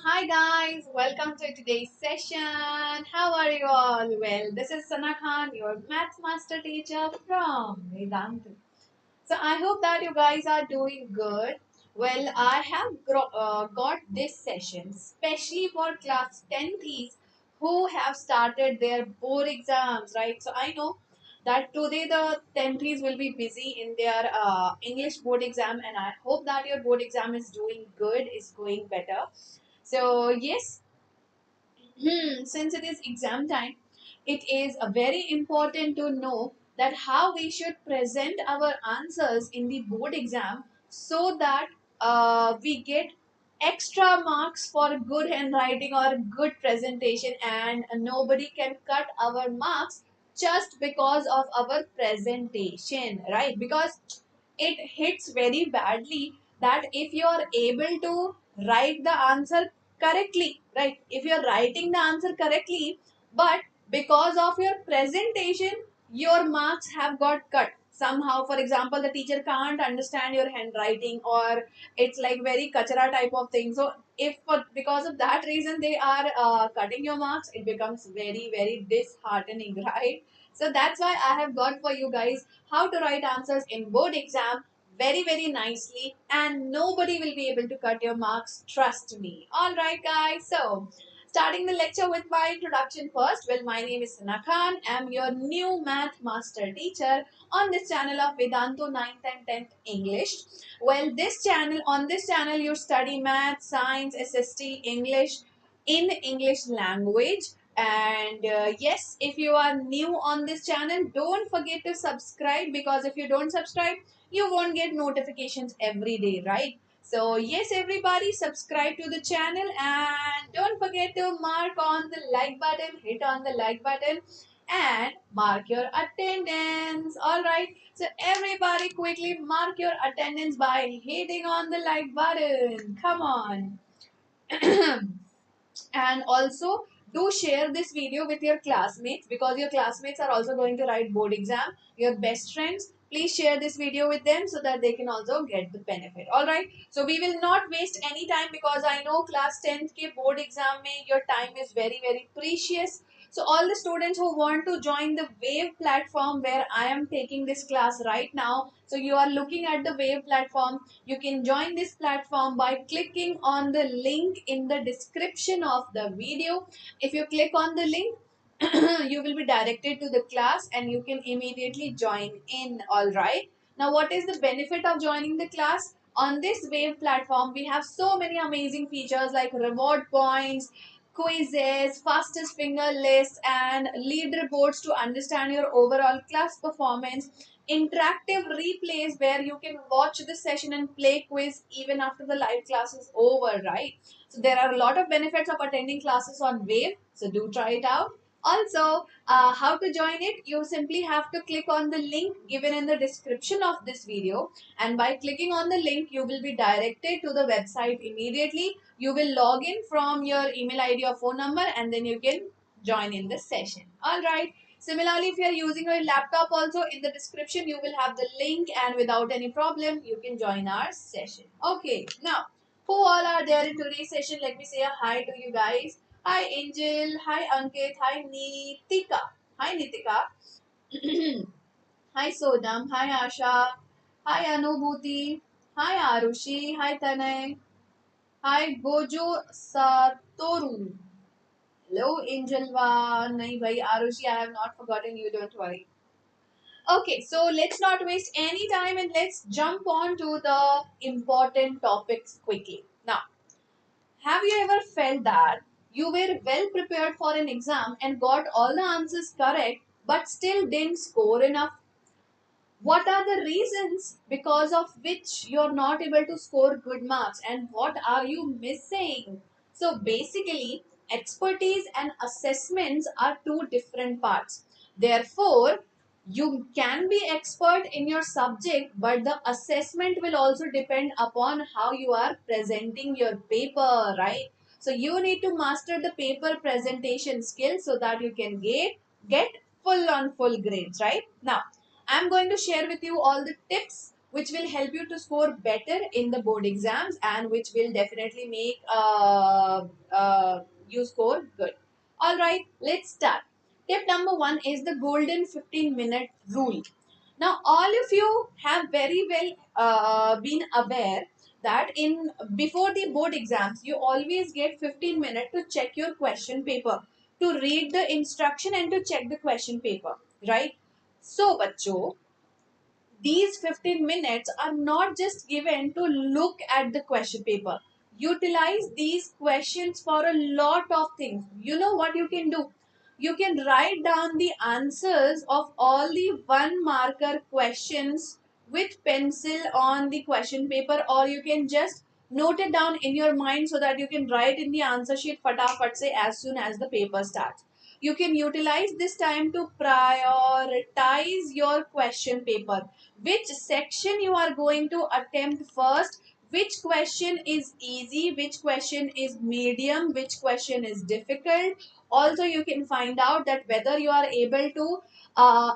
Hi guys, welcome to today's session. How are you all? Well, this is Sana Khan, your maths master teacher from Vedantu. So I hope that you guys are doing good. Well, I have got this session especially for class 10th who have started their board exams, right? So I know that today the 10th will be busy in their English board exam, and I hope that your board exam is doing good, is going better. So yes, since it is exam time, it is very important to know that how we should present our answers in the board exam so that we get extra marks for good handwriting or good presentation, and nobody can cut our marks just because of our presentation, right? Because it hits very badly that if you are able to write the answer correctly, right? If you're writing the answer correctly, but because of your presentation, your marks have got cut somehow. For example, the teacher can't understand your handwriting, or it's like very kachara type of thing. So if because of that reason they are cutting your marks, it becomes very very disheartening, right? So that's why I have got for you guys how to write answers in board exam very very nicely, and nobody will be able to cut your marks, trust me. All right guys, so starting the lecture with my introduction first. Well, my name is Sana Khan. I'm your new math master teacher on this channel of Vedantu 9th and 10th English. Well, this channel you study math, science, SST, English in English language. And yes, if you are new on this channel, don't forget to subscribe, because if you don't subscribe, you won't get notifications every day, right? So yes, everybody subscribe to the channel, and don't forget to mark on the like button, hit on the like button, and mark your attendance. All right, so everybody quickly mark your attendance by hitting on the like button. Come on. And also do share this video with your classmates, because your classmates are also going to write board exam. Your best friends, please share this video with them so that they can also get the benefit. All right, so we will not waste any time, because I know class 10th ke board exam mein your time is very very precious. So all the students who want to join the Wave platform where I am taking this class right now, so you are looking at the Wave platform, you can join this platform by clicking on the link in the description of the video. If you click on the link, you will be directed to the class and you can immediately join in. All right. Now, what is the benefit of joining the class? On this Wave platform, we have so many amazing features like reward points, quizzes, fastest finger lists, and leaderboards to understand your overall class performance, interactive replays where you can watch the session and play quiz even after the live class is over, right? So there are a lot of benefits of attending classes on Wave, so do try it out. Also, how to join it? You simply have to click on the link given in the description of this video, and by clicking on the link, you will be directed to the website immediately. You will log in from your email ID or phone number, and then you can join in the session. All right. Similarly, if you are using your laptop also, in the description you will have the link, and without any problem you can join our session. Okay, now who all are there in today's session? Let me say a hi to you guys. Hi Angel, hi Ankit, hi Nitika, hi Nitika, hi Sodam, hi Asha, hi Anubhuti, hi Arushi, hi Tanay, hi Gojo Satoru. Hello Angelva. Nahi bhai, Arushi, I have not forgotten you, don't worry. Okay, so let's not waste any time and let's jump on to the important topics quickly. Now, have you ever felt that you were well prepared for an exam and got all the answers correct but still didn't score enough? What are the reasons because of which you're not able to score good marks, and what are you missing? So basically, expertise and assessments are two different parts. Therefore, you can be expert in your subject, but the assessment will also depend upon how you are presenting your paper, right? So you need to master the paper presentation skills so that you can get full on full grades, right? Now, I'm going to share with you all the tips which will help you to score better in the board exams and which will definitely make you score good. All right, let's start. Tip number one is the golden 15-minute rule. Now, all of you have very well been aware that in before the board exams, you always get 15 minutes to check your question paper, to read the instruction and to check the question paper, right? So, bachcho, these 15 minutes are not just given to look at the question paper. Utilize these questions for a lot of things. You know what you can do? You can write down the answers of all the one marker questions with pencil on the question paper, or you can just note it down in your mind so that you can write in the answer sheet fatafat say as soon as the paper starts. You can utilize this time to prioritize your question paper, which section you are going to attempt first, which question is easy, which question is medium, which question is difficult. Also, you can find out that whether you are able to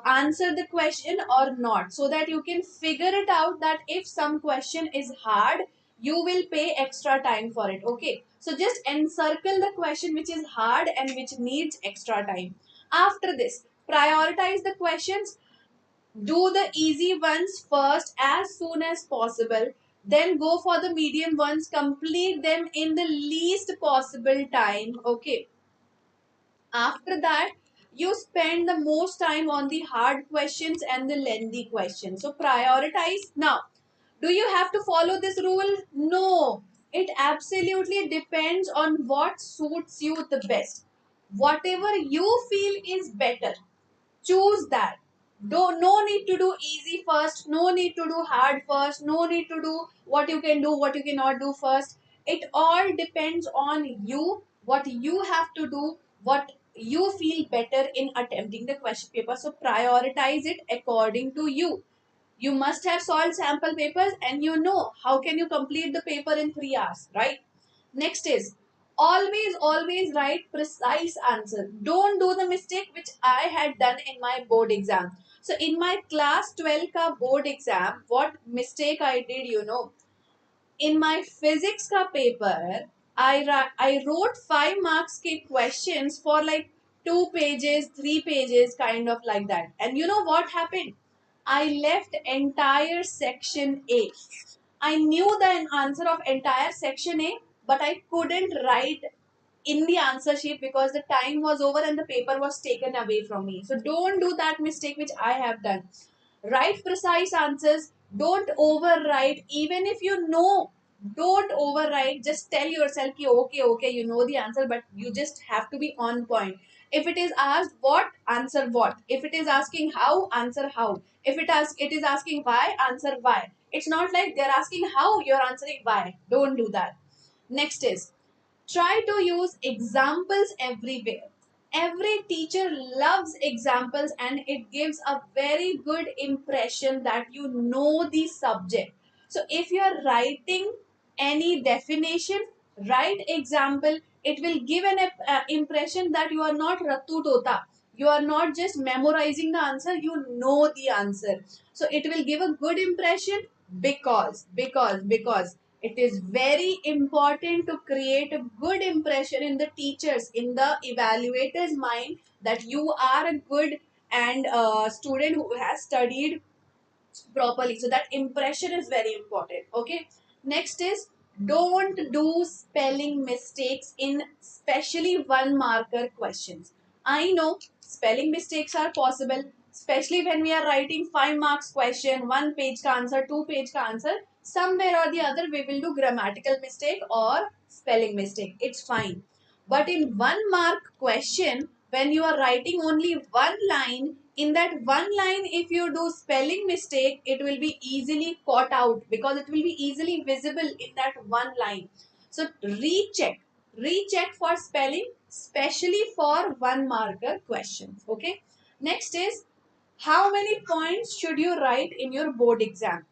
answer the question or not, so that you can figure it out that if some question is hard, you will pay extra time for it. Okay, so just encircle the question which is hard and which needs extra time. After this, prioritize the questions. Do the easy ones first as soon as possible, then go for the medium ones, complete them in the least possible time. Okay, after that, you spend the most time on the hard questions and the lengthy questions. So prioritize. Now, do you have to follow this rule? No, it absolutely depends on what suits you the best. Whatever you feel is better, choose that. Don't, no need to do easy first, no need to do hard first, no need to do what you can do, what you cannot do first. It all depends on you, what you have to do, what you feel better in attempting the question paper. So prioritize it according to you. You must have solved sample papers and you know how can you complete the paper in 3 hours, right? Next is always write precise answer. Don't do the mistake which I had done in my board exam. So in my class 12 ka board exam, what mistake I did, you know, in my physics ka paper, I wrote 5 marks ke questions for like 2 pages, 3 pages, kind of like that. And you know what happened? I left entire section A. I knew the answer of entire section A, but I couldn't write in the answer sheet because the time was over and the paper was taken away from me. So don't do that mistake which I have done. Write precise answers. Don't overwrite. Even if you know, don't overwrite. Just tell yourself, ki, okay, you know the answer, but you just have to be on point. If it is asked what, answer what. If it is asking how, answer how. If it is asking why, answer why. It's not like they're asking how, you're answering why. Don't do that. Next is try to use examples everywhere. Every teacher loves examples and it gives a very good impression that you know the subject. So if you are writing any definition, write example. It will give an impression that you are not Ratu Tota. You are not just memorizing the answer, you know the answer. So it will give a good impression because it is very important to create a good impression in the teachers, in the evaluators mind, that you are a good and student who has studied properly. So that impression is very important. Okay, next is don't do spelling mistakes in especially one marker questions. I know spelling mistakes are possible, especially when we are writing 5 marks question, 1 page ka answer, 2 page ka answer. Somewhere or the other we will do grammatical mistake or spelling mistake, it's fine. But in 1 mark question, when you are writing only one line, in that one line, if you do spelling mistake, it will be easily caught out because it will be easily visible in that one line. So recheck for spelling, especially for 1 marker questions. Okay. Next is how many points should you write in your board exam?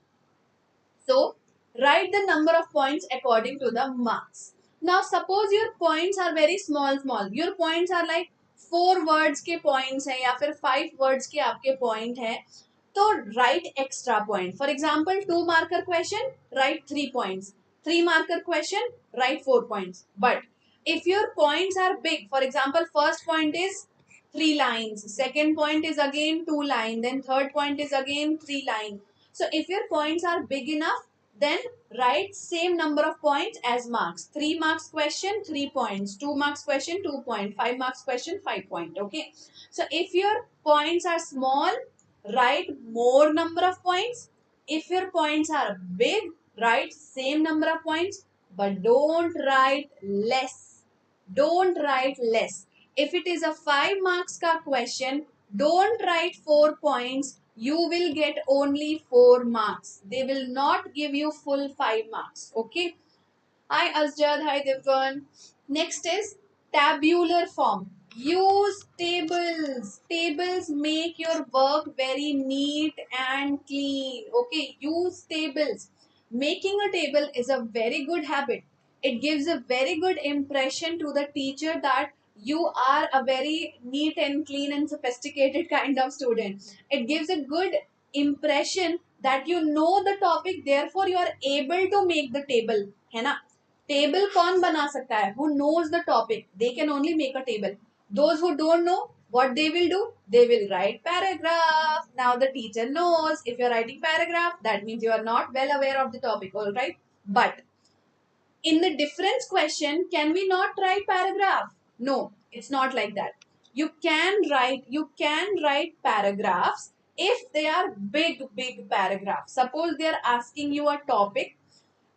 So write the number of points according to the marks. Now suppose your points are very small. Your points are like 4 words के points हैं या फिर 5 words के आपके point हैं. So write extra point. For example, 2 marker question, write 3 points. 3 marker question, write 4 points. But if your points are big, for example, first point is 3 lines, second point is again 2 lines, then third point is again 3 lines. So if your points are big enough, then write same number of points as marks. 3 marks question, 3 points. 2 marks question, 2 points. 5 marks question, 5 points. Okay. So if your points are small, write more number of points. If your points are big, write same number of points, but don't write less. Don't write less. If it is a 5 marks ka question, don't write 4 points. You will get only 4 marks. They will not give you full 5 marks. Okay. Hi Asjad, hi Divgan. Next is tabular form. Use tables. Tables make your work very neat and clean. Okay, use tables. Making a table is a very good habit. It gives a very good impression to the teacher that you are a very neat and clean and sophisticated kind of student. It gives a good impression that you know the topic, therefore you are able to make the table. है ना? Table कौन बना सकता है? Who knows the topic? They can only make a table. Those who don't know, what they will do? They will write paragraph. Now the teacher knows if you're writing paragraph, that means you are not well aware of the topic, all right? But in the difference question, can we not write paragraph? No, it's not like that. You can write paragraphs if they are big paragraphs. Suppose they are asking you a topic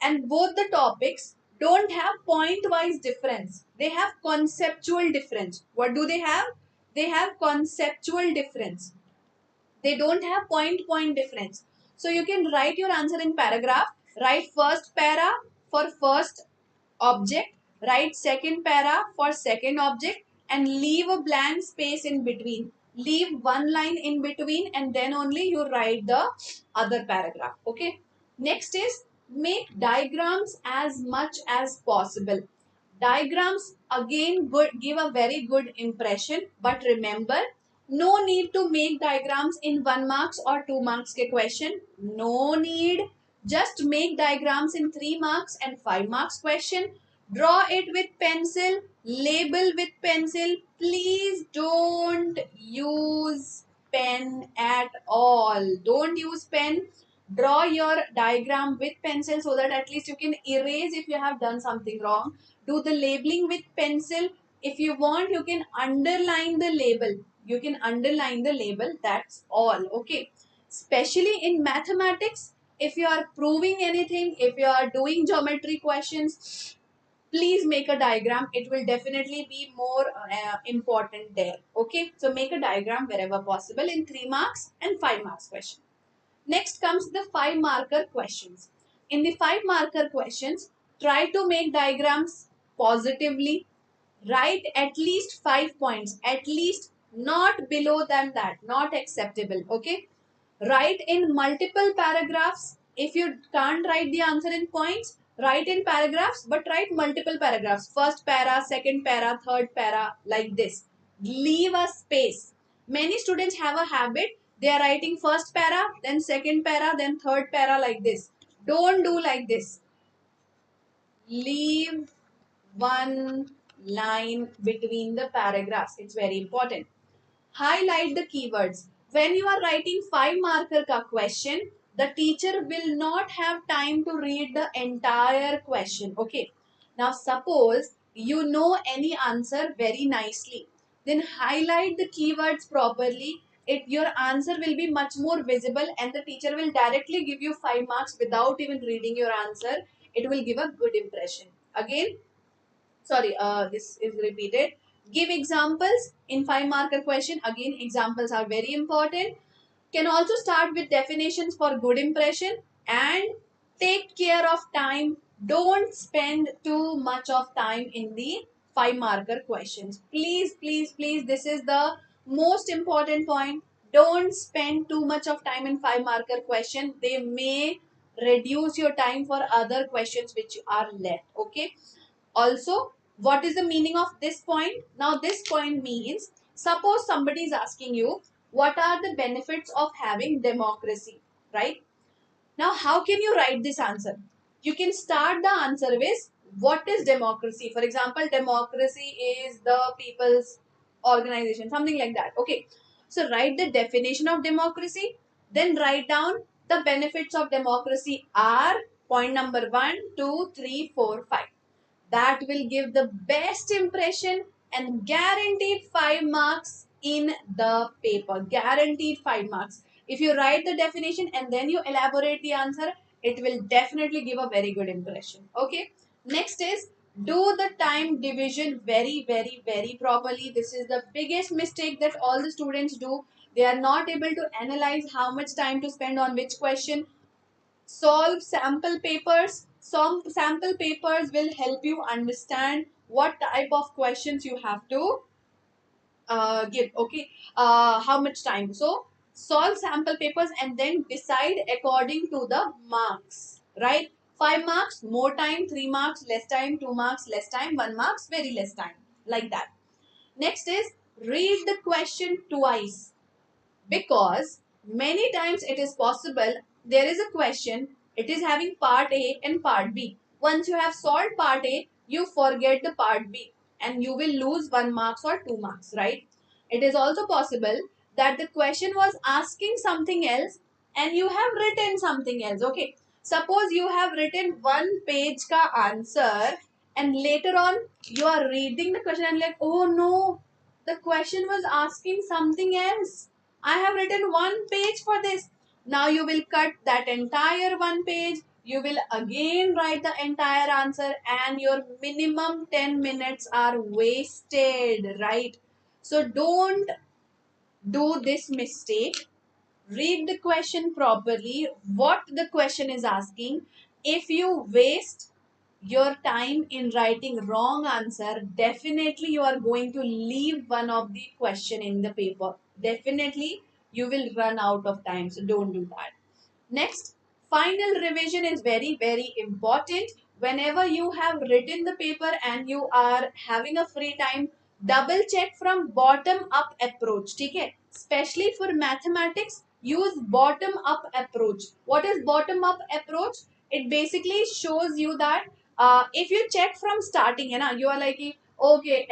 and both the topics don't have point wise difference, they have conceptual difference. What do they have? They have conceptual difference. They don't have point difference. So you can write your answer in paragraph. Write first para for first object, write second para for second object, and leave a blank space in between. Leave one line in between and then only you write the other paragraph. Okay. Next is make diagrams as much as possible. Diagrams again give a very good impression, but remember, no need to make diagrams in 1 marks or 2 marks ke question. No need. Just make diagrams in 3 marks and 5 marks question. Draw it with pencil, label with pencil. Please don't use pen at all. Don't use pen. Draw your diagram with pencil so that at least you can erase if you have done something wrong. Do the labeling with pencil. If you want, you can underline the label. You can underline the label. That's all. Okay. Especially in mathematics, if you are proving anything, if you are doing geometry questions, please make a diagram. It will definitely be more important there. Okay. So make a diagram wherever possible in 3 marks and 5 marks question. Next comes the 5 marker questions. In the 5 marker questions, try to make diagrams positively. Write at least 5 points, at least, not below than that, not acceptable. Okay. Write in multiple paragraphs. If you can't write the answer in points, write in paragraphs, but write multiple paragraphs. First para, second para, third para, like this. Leave a space. Many students have a habit, they are writing first para, then second para, then third para, like this. Don't do like this. Leave one line between the paragraphs. It's very important. Highlight the keywords. When you are writing 5 marker ka question, the teacher will not have time to read the entire question. Okay. Now suppose you know any answer very nicely. Then highlight the keywords properly. Your answer will be much more visible and the teacher will directly give you 5 marks without even reading your answer. It will give a good impression. Again, sorry, this is repeated. Give examples in 5 marker question. Again, examples are very important. Can also start with definitions for good impression, and take care of time. Don't spend too much of time in the 5 marker questions. Please, this is the most important point. Don't spend too much of time in 5 marker question. They may reduce your time for other questions which are left. Okay. Also, what is the meaning of this point? Now, this point means, suppose somebody is asking you, what are the benefits of having democracy, right? Now, how can you write this answer? You can start the answer with what is democracy. For example, democracy is the people's organization, something like that. Okay. So, write the definition of democracy, then write down the benefits of democracy are point number 1, 2, 3, 4, 5. That will give the best impression and guaranteed 5 marks in the paper. Guaranteed 5 marks. If you write the definition and then you elaborate the answer, it will definitely give a very good impression. Okay. Next is do the time division very properly. This is the biggest mistake that all the students do. They are not able to analyze how much time to spend on which question. Solve sample papers. Some sample papers will help you understand what type of questions you have to give. Okay, how much time? So solve sample papers and then decide according to the marks, right? 5 marks more time, 3 marks less time, 2 marks less time, 1 marks very less time, like that. Next is read the question twice, because many times it is possible there is a question, it is having part A and part B. Once you have solved part A, you forget the part B and you will lose 1 marks or 2 marks, right? It is also possible that the question was asking something else and you have written something else. Okay, suppose you have written 1 page ka answer and later on you are reading the question and like, oh no, the question was asking something else. I have written 1 page for this. Now you will cut that entire 1 page. You will again write the entire answer and your minimum 10 minutes are wasted, right? So don't do this mistake. Read the question properly, what the question is asking. If you waste your time in writing wrong answer, definitely you are going to leave one of the question in the paper. Definitely you will run out of time, so don't do that. Next, final revision is very important. Whenever you have written the paper and you are having a free time, double check from bottom up approach. Okay? Especially for mathematics, use bottom up approach. What is bottom up approach? It basically shows you that if you check from starting, you are like, okay,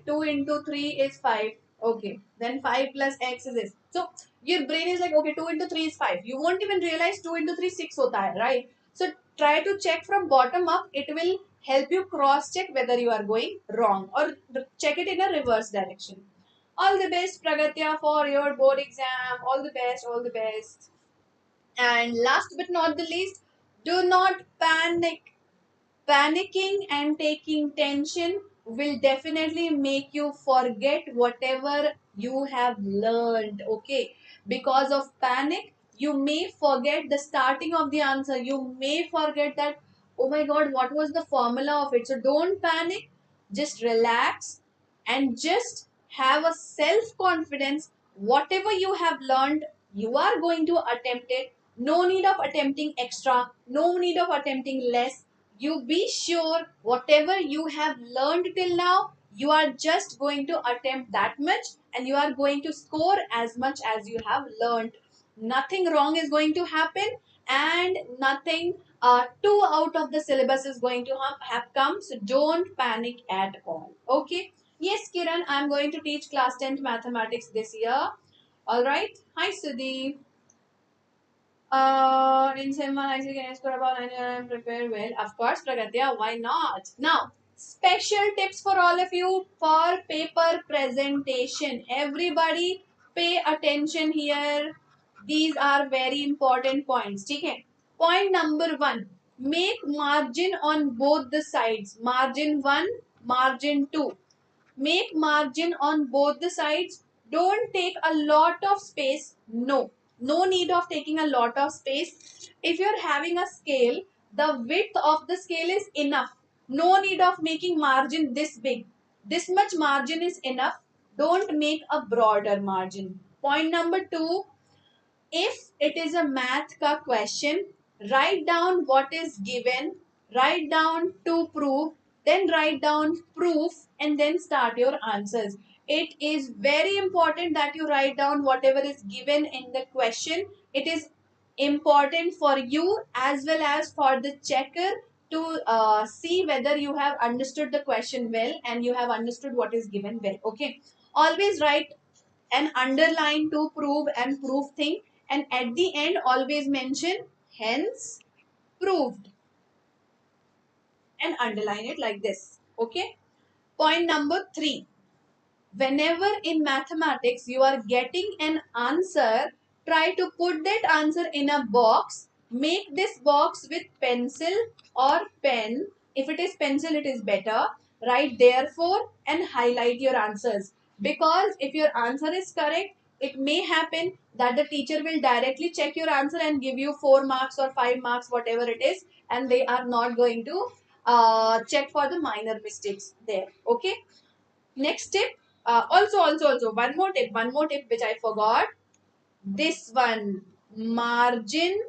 2 into 3 is 5. Okay, then 5 plus x is this. So your brain is like, okay, 2 into 3 is 5. You won't even realize 2 into 3 6 hota hai, right? So try to check from bottom up. It will help you cross check whether you are going wrong or check it in a reverse direction. All the best, Pragatya, for your board exam. All the best, all the best. And last but not the least, do not panic. Panicking and taking tension will definitely make you forget whatever you have learned. Okay, because of panic you may forget the starting of the answer, you may forget that, oh my god, what was the formula of it. So don't panic, just relax and just have a self confidence. Whatever you have learned, you are going to attempt it. No need of attempting extra, no need of attempting less. You be sure whatever you have learned till now, you are just going to attempt that much and you are going to score as much as you have learned. Nothing wrong is going to happen and nothing too out of the syllabus is going to have come. So don't panic at all. Okay. Yes, Kiran, I'm going to teach class 10th mathematics this year. All right. Hi, Sudhi. In SEM 1, actually, can I score about 9 and prepare well? Of course, Pragatya, why not? Now, special tips for all of you for paper presentation. Everybody, pay attention here. These are very important points. Okay? Point number 1, make margin on both the sides. Margin 1, margin 2. Make margin on both the sides. Don't take a lot of space. No need of taking a lot of space. If you're having a scale, the width of the scale is enough. No need of making margin this big. This much margin is enough. Don't make a broader margin. Point number 2, if it is a math ka question, write down what is given, write down to prove, then write down proof and then start your answers. It is very important that you write down whatever is given in the question. It is important for you as well as for the checker to see whether you have understood the question well and you have understood what is given well. Okay, always write an underline to prove and proof thing, and at the end always mention hence proved and underline it like this. Okay, point number 3, whenever in mathematics you are getting an answer, try to put that answer in a box. Make this box with pencil or pen. If it is pencil, it is better. Write therefore and highlight your answers, because if your answer is correct, it may happen that the teacher will directly check your answer and give you 4 marks or 5 marks, whatever it is, and they are not going to check for the minor mistakes there. Okay, next tip, also one more tip which I forgot. This one, margin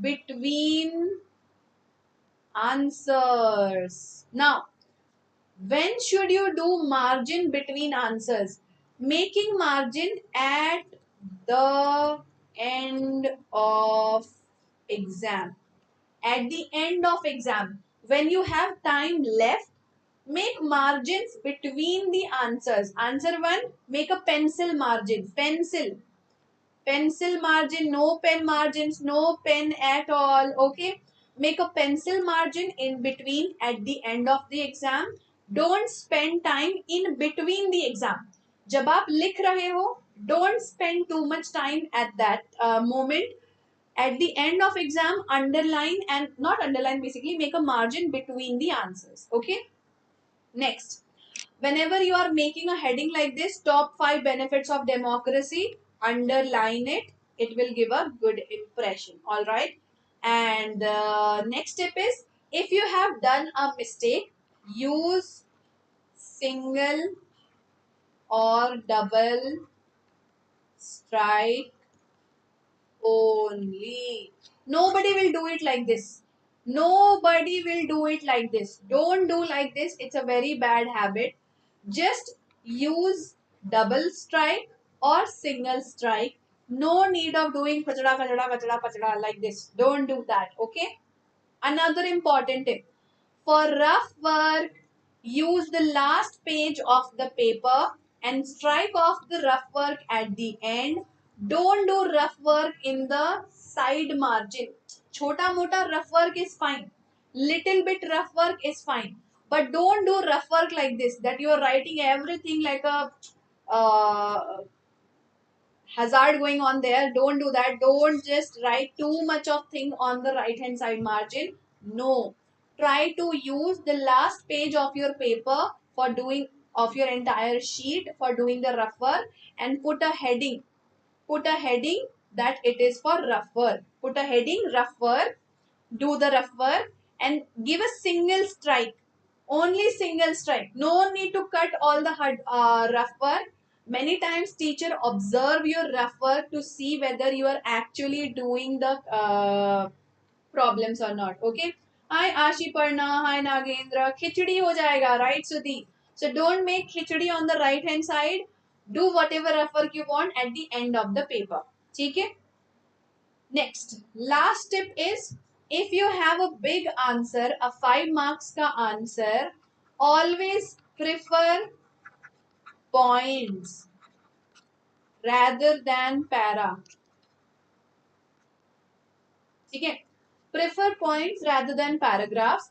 between answers. Now, when should you do margin between answers? Making margin at the end of exam. At the end of exam, when you have time left, make margins between the answers. Answer 1, make a pencil margin. Pencil margin, no pen margins, no pen at all. Okay, make a pencil margin in between at the end of the exam. Don't spend time in between the exam. जब आप लिख रहे हो, don't spend too much time at that moment. At the end of exam, underline, and not underline, basically make a margin between the answers. Okay, next, whenever you are making a heading like this, top 5 benefits of democracy, underline it. It will give a good impression. All right. And the next tip is, if you have done a mistake, use single or double strike only. Nobody will do it like this. Nobody will do it like this. Don't do like this. It's a very bad habit. Just use double strike or single strike. No need of doing kachada, kachada, kachada, kachada like this. Don't do that. Okay. Another important tip. For rough work, use the last page of the paper and strike off the rough work at the end. Don't do rough work in the side margin. Chota mota rough work is fine. Little bit rough work is fine. But don't do rough work like this, that you are writing everything like a uh, hazard going on there. Don't do that. Don't just write too much of thing on the right hand side margin. No, try to use the last page of your paper for doing, of your entire sheet, for doing the rough work, and put a heading that it is for rough work. Put a heading rough work, do the rough work, and give a single strike. Only single strike. No need to cut all the rough work. Many times teacher observe your rough work to see whether you are actually doing the problems or not. Okay. Hi Ashi Parna, hi Nagendra. Khichdi ho jayega, right Sudhi? So don't make khichdi on the right hand side. Do whatever rough work you want at the end of the paper. Okay. Next, last tip is, if you have a big answer, a 5 marks ka answer, always prefer points rather than para. Okay? Prefer points rather than paragraphs.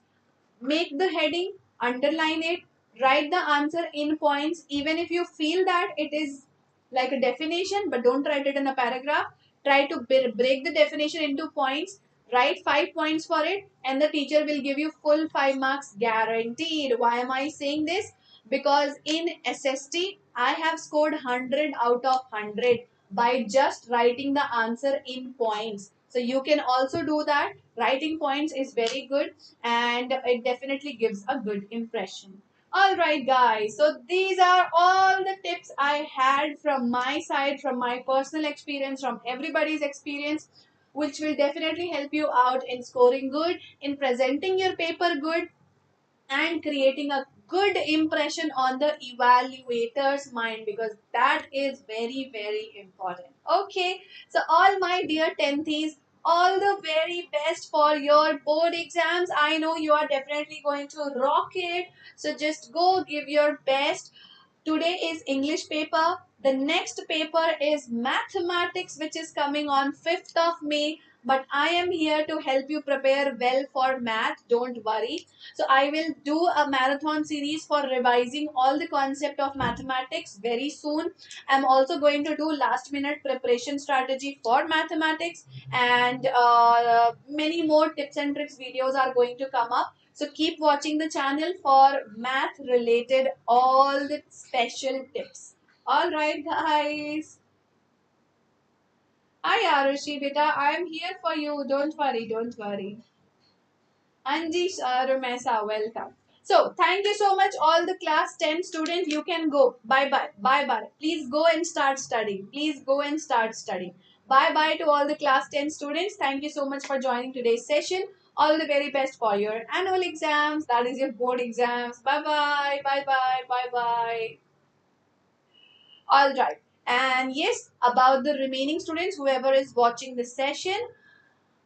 Make the heading, underline it, write the answer in points, even if you feel that it is like a definition, but don't write it in a paragraph. Try to break the definition into points, write 5 points for it, and the teacher will give you full 5 marks guaranteed. Why am I saying this? Because in SST I have scored 100 out of 100 by just writing the answer in points. So you can also do that. Writing points is very good, and it definitely gives a good impression. All right, guys. So these are all the tips I had from my side, from my personal experience, from everybody's experience, which will definitely help you out in scoring good, in presenting your paper good, and creating a good impression on the evaluator's mind, because that is very, very important. Okay, so all my dear 10th, all the very best for your board exams. I know you are definitely going to rock it. So just go give your best. Today is English paper. The next paper is mathematics, which is coming on 5th of May. But I am here to help you prepare well for math. Don't worry. So I will do a marathon series for revising all the concept of mathematics very soon. I'm also going to do last minute preparation strategy for mathematics, and many more tips and tricks videos are going to come up. So keep watching the channel for math related all the special tips. All right, guys. Hi, Arushi, beta. I am here for you. Don't worry, don't worry. Anji Rumesa, welcome. So, thank you so much, all the class 10 students. You can go. Bye bye. Bye bye. Please go and start studying. Please go and start studying. Bye bye to all the class 10 students. Thank you so much for joining today's session. All the very best for your annual exams. That is your board exams. Bye bye. Bye bye. Bye bye. All right. And yes, about the remaining students, whoever is watching the session,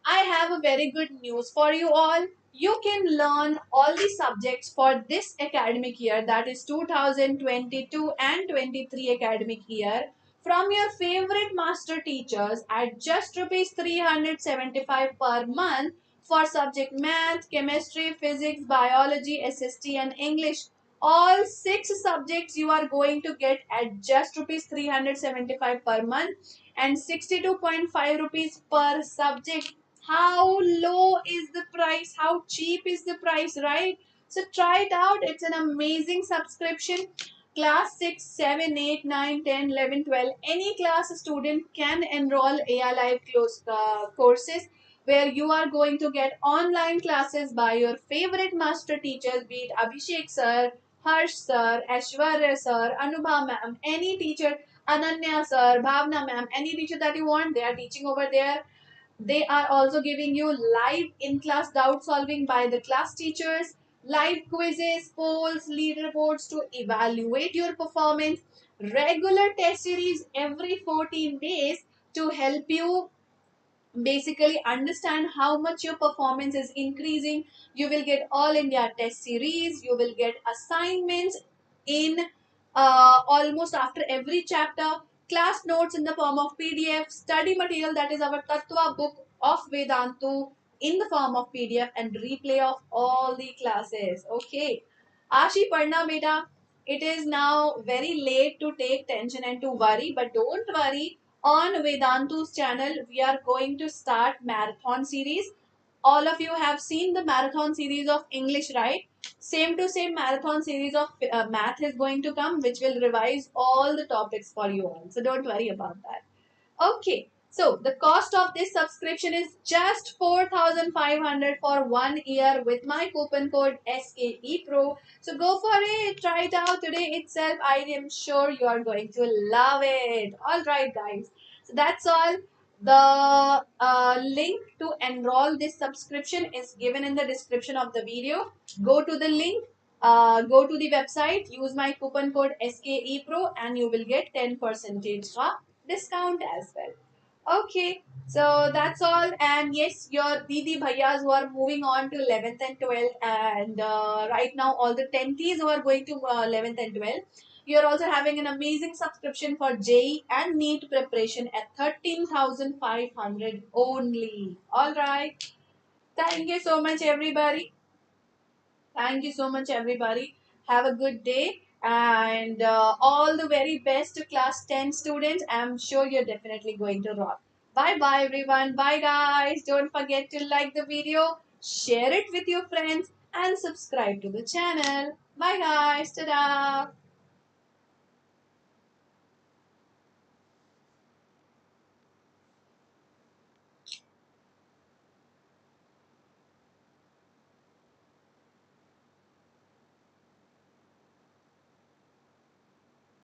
I have a very good news for you all. You can learn all the subjects for this academic year, that is 2022 and 23 academic year, from your favorite master teachers at just rupees 375 per month for subject math, chemistry, physics, biology, SST and English. All 6 subjects you are going to get at just rupees 375 per month and 62.5 rupees per subject. How low is the price? How cheap is the price, right? So try it out. It's an amazing subscription. Class 6, 7, 8, 9, 10, 11, 12. Any class student can enroll AI Live courses, where you are going to get online classes by your favorite master teachers, be it Abhishek sir, Harsh sir, Ashwarya sir, Anubha ma'am, any teacher, Ananya sir, Bhavna ma'am, any teacher that you want, they are teaching over there. They are also giving you live in-class doubt solving by the class teachers, live quizzes, polls, leaderboards to evaluate your performance, regular test series every 14 days to help you basically understand how much your performance is increasing. You will get all India test series. You will get assignments in almost after every chapter, class notes in the form of PDF, study material, that is our Tattva book of Vedantu in the form of PDF, and replay of all the classes. Okay. Ashi Parna beta, it is now very late to take tension and to worry, but don't worry. On Vedantu's channel, we are going to start marathon series. All of you have seen the marathon series of English, right? Same to same marathon series of math is going to come, which will revise all the topics for you all. So don't worry about that. Okay, so the cost of this subscription is just 4,500 for 1 year with my coupon code SKEPRO. So go for it, try it out today itself. I am sure you are going to love it. All right, guys. So that's all. The link to enroll this subscription is given in the description of the video. Go to the link, go to the website, use my coupon code SKEPRO, and you will get 10% discount as well. Okay, so that's all. And yes, your Didi Bhaiyas who are moving on to 11th and 12th, and right now all the 10th who are going to 11th and 12th, you're also having an amazing subscription for JEE and NEET preparation at 13,500 only. All right. Thank you so much, everybody. Thank you so much, everybody. Have a good day, and all the very best to class 10 students. I'm sure you're definitely going to rock. Bye bye, everyone. Bye, guys. Don't forget to like the video, share it with your friends, and subscribe to the channel. Bye, guys. Ta-da.